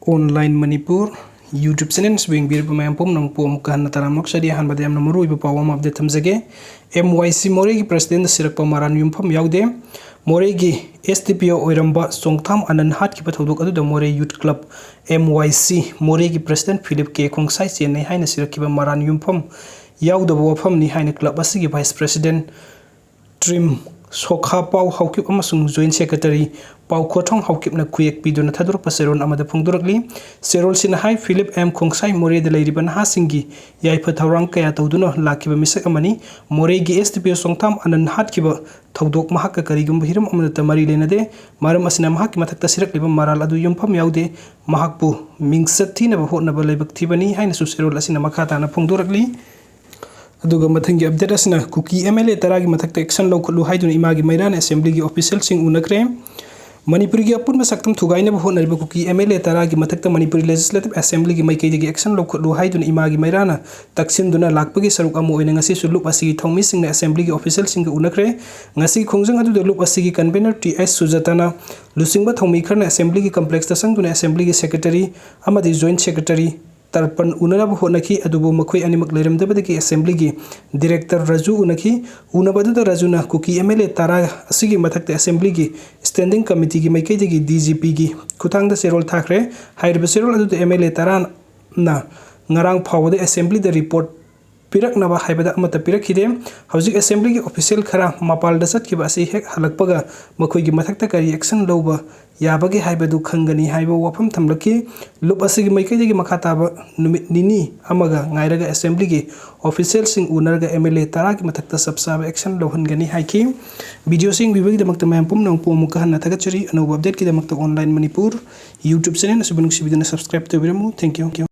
Online Manipur YouTube channel swing bir pemain pom nang pom kan natara nok sadi han badam namuru ibu pawam update tamzage MYC More gi president sirak pamaran yumpham yaude More gi STPO oiramba songtham anan hat ki pathodok adu da More Youth Club MYC More gi president Philip K Khongsai chenai haina sirak ki maran yumpham yaudaba wafam ni haina club asigi vice president Trim Sokha Pau Haukip amasung joint secretary Pau Khothong Haukip na kuyek piduna thadur paseron amada phongdurakli serol sin hai Philip M Khongsai More de leiriban ha singi yai phathawrang kaya tawduna lakiba misak amani More gi STPO songtham anan hat kiba tawdok mahak karigum hiram amada tamari lenade maram asina mahak mathakta sirak liba maral adu yumpham yaude mahakpu mingsat thina ba hotna ba leibak thibani haina su serol asina makhata na phongdurakli aduga mathangi update asina kuki MLA taragi mathakta action lo khulu haidun imagi mairan assembly gi official sing unakre Manipur gi apun masaktam thugaina ba honari ba kuki MLA taragi mathakta Manipur legislative assembly gi maikei gi action lo khulu haidun imagi mairana taksin duna lakpagi saruk amu oina ngasi sulup asigi thongmi singna assembly gi official sing unakre ngasi khongjang adu de lup asigi convener TS Sujatana lusingba thongmi kharna assembly gi complex ta sangduna assembly gi secretary amadi joint secretary Tarpan unana honaki adubu makhoi animak leiramdabadagi assembly gi director Raju unaki unabadu Raju na kuki MLA tara asigi mathakta assembly gi standing committee gi maikei gi DGP gi kuthang da serol thakre hairba serol adu MLA tara na ngarang phawde assembly da report pirak naba haibada amata pirak hide hauzik assembly gi official khara mapal da sat ki ba asi hek halakpaga makhoi gi mathakta kari action loba yabagi haibadu khangani haiba wafam thamlaki lup asigi maikei gi makhata ba numit nini amaga ngairaga assembly gi official sing unarga MLA tara gi mathakta sabsaba action lohangani haiki video sing bibagi damakta mampum nang pomuka hanna tagachari anu update ki damakta online Manipur YouTube channel subunung sibidana subscribe to biramu thank you